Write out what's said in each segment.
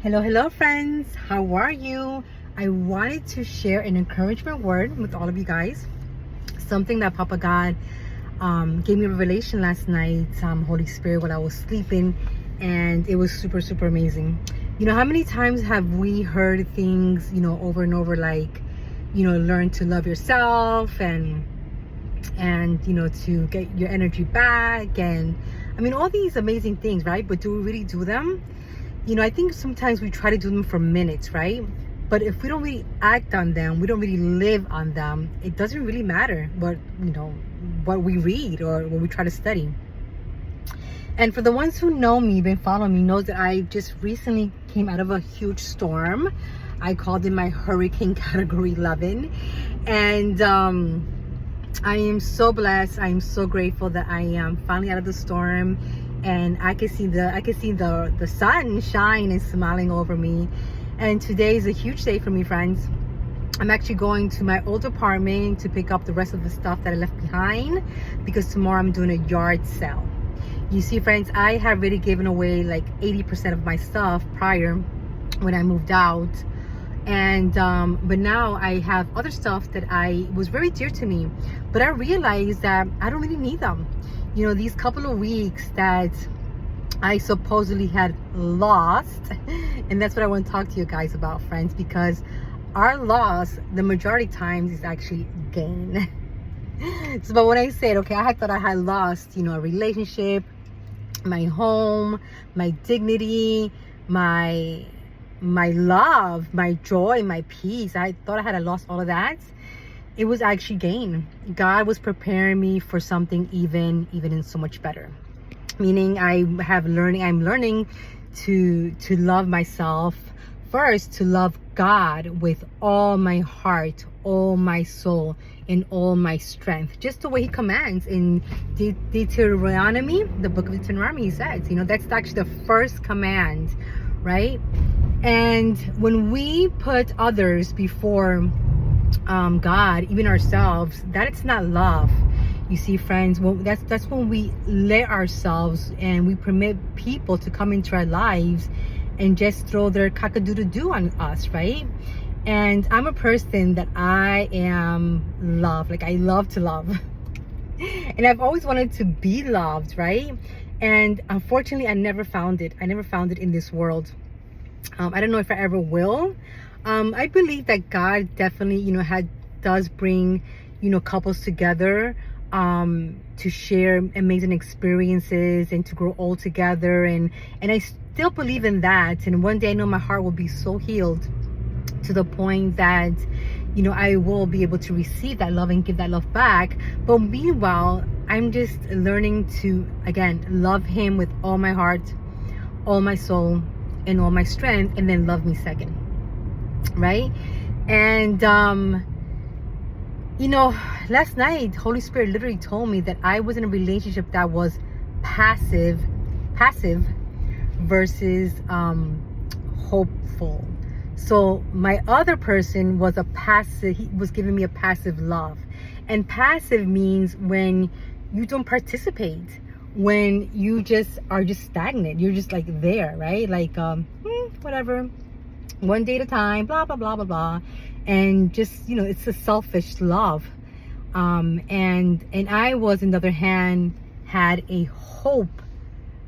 Hello, friends. How are you? I wanted to share an encouragement word with all of you guys. Something that Papa God gave me a revelation last night, Holy Spirit, while I was sleeping, and it was super amazing. You know, how many times have we heard things, over and over, like, learn to love yourself and to get your energy back, and I mean all these amazing things, right? But do we really do them? I think sometimes we try to do them for minutes, right? But if we don't really act on them, we don't really live on them, it doesn't really matter what we read or what we try to study. And for the ones who know me, been following me, knows that I just recently came out of a huge storm. I called it my hurricane category 11. And I am so blessed. I am so grateful that I am finally out of the storm, and I can see the sun shine and smiling over me. And today is a huge day for me, friends. I'm actually going to my old apartment to pick up the rest of the stuff that I left behind, because tomorrow I'm doing a yard sale. You see, friends, I have already given away like 80% of my stuff prior, when I moved out. And but now I have other stuff that was very dear to me, but I realized that I don't really need them. These couple of weeks that I supposedly had lost, and that's what I want to talk to you guys about, friends, because our loss, the majority times, is actually gain. So, but when I said, okay, I thought I had lost, a relationship, my home, my dignity, my love, my joy, my peace, I thought I had lost all of that. It was actually gain. God was preparing me for something even in so much better. Meaning I'm learning to love myself first, to love God with all my heart, all my soul, and all my strength, just the way he commands in Deuteronomy, the book of Deuteronomy. He says, that's actually the first command, right? And when we put others before God, even ourselves, that's not love. You see, friends, that's when we let ourselves and we permit people to come into our lives and just throw their cock-a-doodle-doo on us, right? And I'm a person that I am love. Like, I love to love. And I've always wanted to be loved, right? And unfortunately, I never found it. I never found it in this world. I don't know if I ever will. I believe that God definitely, does bring, couples together to share amazing experiences and to grow old together. And I still believe in that. And one day I know my heart will be so healed to the point that, I will be able to receive that love and give that love back. But meanwhile, I'm just learning to, again, love him with all my heart, all my soul, and all my strength, and then love me second, right? And last night Holy Spirit literally told me that I was in a relationship that was passive versus hopeful. So my other person was he was giving me a passive love. And passive means when you don't participate, when you just are just stagnant, you're just like there, right? Like whatever, one day at a time, blah blah blah blah blah. And just, it's a selfish love. And I was, on the other hand, had a hope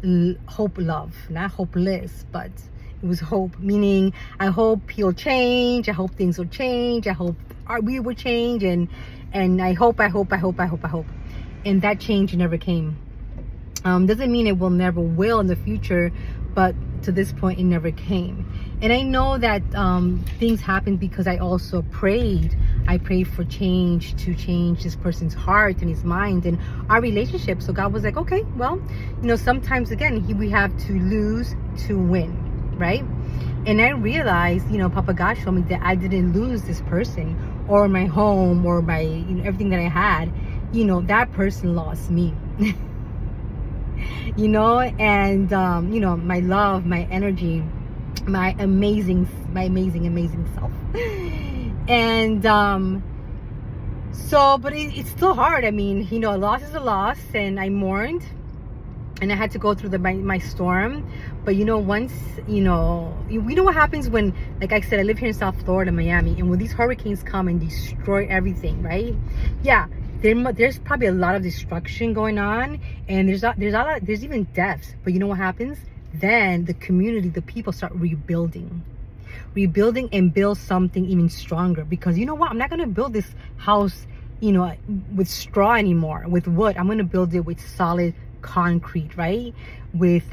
love, not hopeless, but it was hope, meaning I hope he'll change, I hope things will change, I hope we will change, and I hope. And that change never came. Doesn't mean it never will in the future, but to this point it never came. And I know that things happened because I also prayed. I prayed for change, to change this person's heart and his mind and our relationship. So God was like, okay, well, sometimes again we have to lose to win, right? And I realized, Papa God showed me that I didn't lose this person or my home or my everything that I had. That person lost me. And my love, my energy, my amazing self. And so, but it's still hard. I mean, a loss is a loss, and I mourned. and I had to go through my storm. But once we know what happens when, like I said, I live here in South Florida, Miami, and when these hurricanes come and destroy everything, right? Yeah, there's probably a lot of destruction going on, and there's even deaths. But you know what happens? Then the community, the people start rebuilding and build something even stronger. Because you know what? I'm not gonna build this house, with straw anymore, with wood. I'm gonna build it with solid concrete, right? With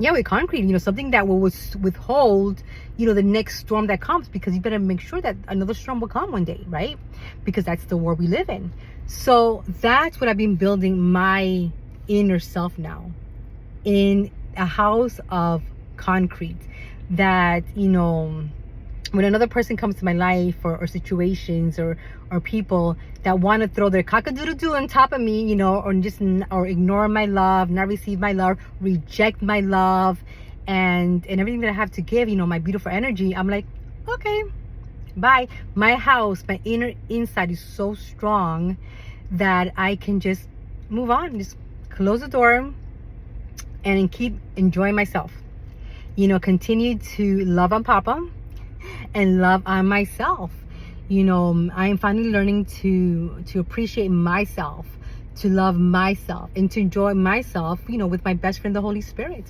with concrete, something that will withhold, the next storm that comes, because you better make sure that another storm will come one day, right? Because that's the world we live in. So that's what I've been building my inner self now, in a house of concrete, that when another person comes to my life, or situations, or people that want to throw their cock-a-doodle-doo on top of me, or ignore my love, not receive my love, reject my love, and everything that I have to give, my beautiful energy, I'm like, okay, bye. My house, my inner inside is so strong that I can just move on, just close the door and keep enjoying myself. Continue to love on Papa and love on myself. I am finally learning to appreciate myself, to love myself, and to enjoy myself, with my best friend, the Holy Spirit.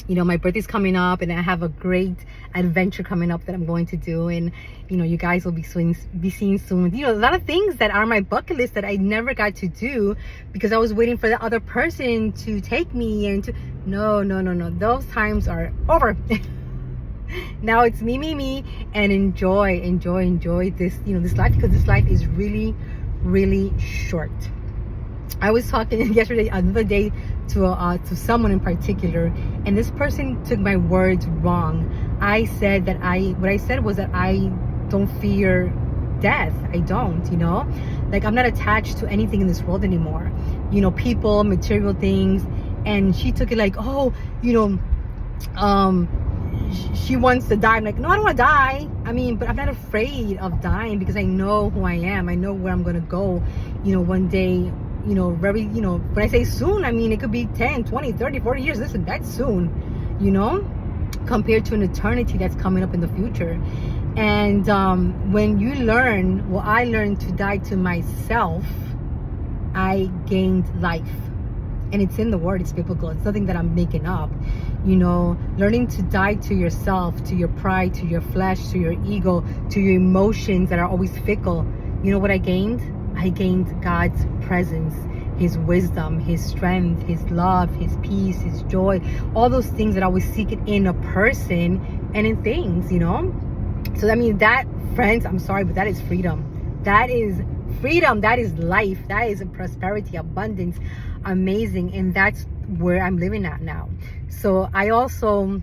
My birthday's coming up, and I have a great adventure coming up that I'm going to do, and you guys will be seeing soon. A lot of things that are my bucket list that I never got to do because I was waiting for the other person to take me, and no, those times are over. Now it's me, and enjoy this, this life, because this life is really, really short. I was talking yesterday, another day, to someone in particular, and this person took my words wrong. I said that what I said was that I don't fear death. I don't, like, I'm not attached to anything in this world anymore. People, material things. And she took it like, oh, she wants to die. I'm like, no, I don't want to die. But I'm not afraid of dying, because I know who I am. I know where I'm going to go, one day, very, when I say soon, it could be 10, 20, 30, 40 years. Listen, that's soon, compared to an eternity that's coming up in the future. And when you learn, I learned to die to myself, I gained life. And it's in the word, it's biblical. It's nothing that I'm making up. Learning to die to yourself, to your pride, to your flesh, to your ego, to your emotions that are always fickle. You know what I gained? I gained God's presence, His wisdom, His strength, His love, His peace, His joy, all those things that I was seeking in a person and in things, So that, friends, I'm sorry, but that is freedom. That is freedom. That is life. That is prosperity, abundance, amazing. And that's where I'm living at now. So I also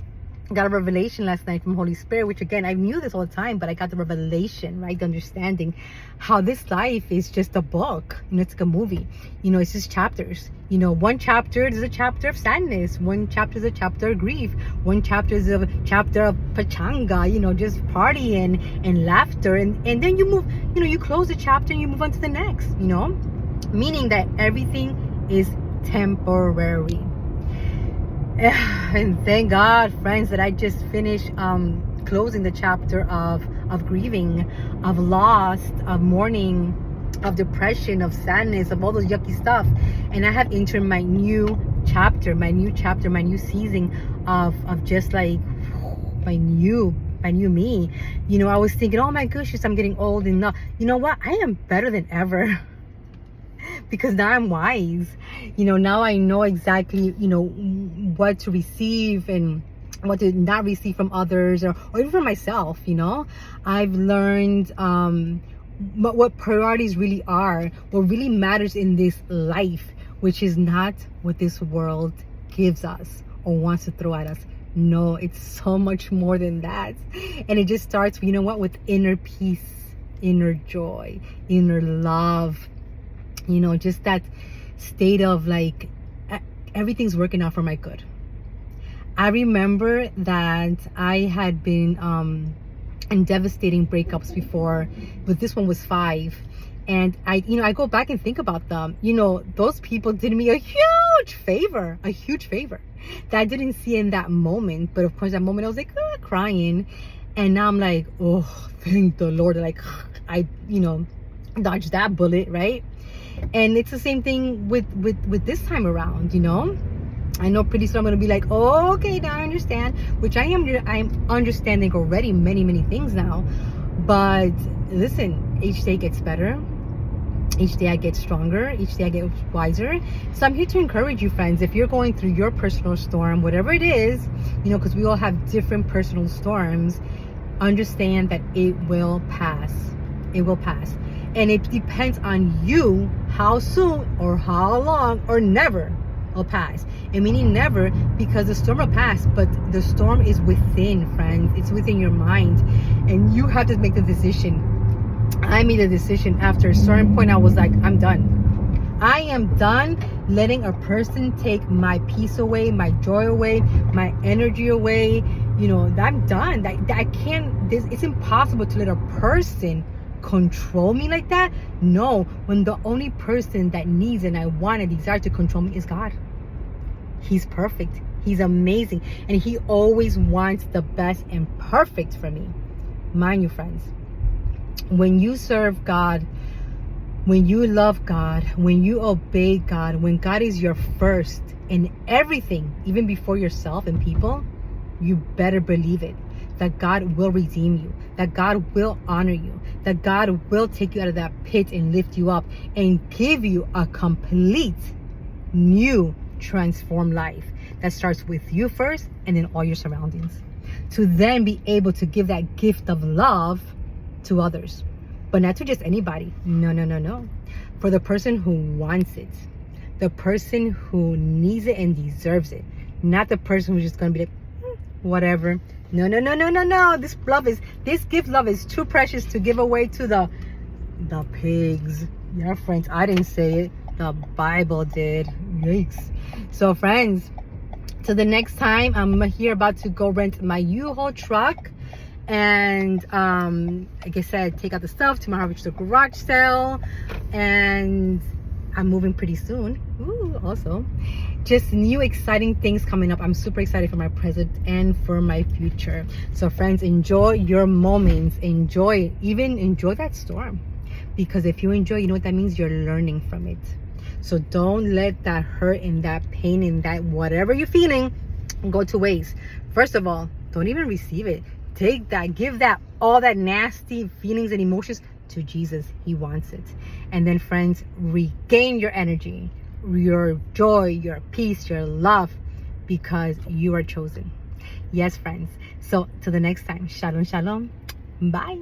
got a revelation last night from Holy Spirit, which, again, I knew this all the time, but I got the revelation, right? The understanding how this life is just a book. It's like a movie. It's just chapters. One chapter is a chapter of sadness. One chapter is a chapter of grief. One chapter is a chapter of pachanga, just party and laughter. And then you move, you close the chapter and you move on to the next, meaning that everything is temporary. And thank God, friends, that I just finished closing the chapter of grieving, of loss, of mourning, of depression, of sadness, of all those yucky stuff. And I have entered my new chapter, my new season of just like my new me. I was thinking, oh my goodness, I'm getting old, and now, you know what? I am better than ever. Because now I'm wise. Now I know exactly, what to receive and what to not receive from others, or even from myself. I've learned what priorities really are, what really matters in this life, which is not what this world gives us or wants to throw at us. No, it's so much more than that. And it just starts, with inner peace, inner joy, inner love. Just that state of like, everything's working out for my good. I remember that I had been in devastating breakups before, but this one was 5. And I go back and think about them. Those people did me a huge favor that I didn't see in that moment. But of course, that moment I was like crying, and now I'm like, oh, thank the Lord, like I dodged that bullet, right? And it's the same thing with this time around. I know pretty soon I'm gonna be like, oh, okay, now I understand, which I'm understanding already many things now. But listen, each day gets better. Each day I get stronger. Each day I get wiser. So I'm here to encourage you, friends. If you're going through your personal storm, whatever it is, because we all have different personal storms, understand that it will pass. It will pass. And it depends on you how soon or how long or never will pass. And meaning never, because the storm will pass, but the storm is within, friends. It's within your mind. And you have to make the decision. I made a decision after a certain point. I was like, I'm done. I am done letting a person take my peace away, my joy away, my energy away. I'm done. I can't, it's impossible to let a person control me like that. No, when the only person that needs and I want and desire to control me is God. He's perfect. He's amazing. And he always wants the best and perfect for me. Mind you, friends, when you serve God, when you love God, when you obey God, when God is your first in everything, even before yourself and people, you better believe it, that God will redeem you, that God will honor you, that God will take you out of that pit and lift you up and give you a complete new transformed life that starts with you first and then all your surroundings, to then be able to give that gift of love to others, but not to just anybody. No. For the person who wants it, the person who needs it and deserves it, not the person who's just gonna be like, whatever. No. This gift love is too precious to give away to the pigs. Yeah, friends, I didn't say it. The Bible did. Yikes. So, friends, till the next time, I'm here about to go rent my U-Haul truck. And like I said, take out the stuff tomorrow, which is the garage sale, and I'm moving pretty soon. Ooh, also just new exciting things coming up. I'm super excited for my present and for my future. So friends, enjoy your moments, enjoy that storm, because if you enjoy, you know what that means? You're learning from it. So don't let that hurt and that pain and that whatever you're feeling go to waste. First of all, don't even receive it. Take that, give that, all that nasty feelings and emotions to Jesus. He wants it. And then, friends, regain your energy, your joy, your peace, your love, because you are chosen. Yes, friends. So till the next time, shalom, shalom. Bye.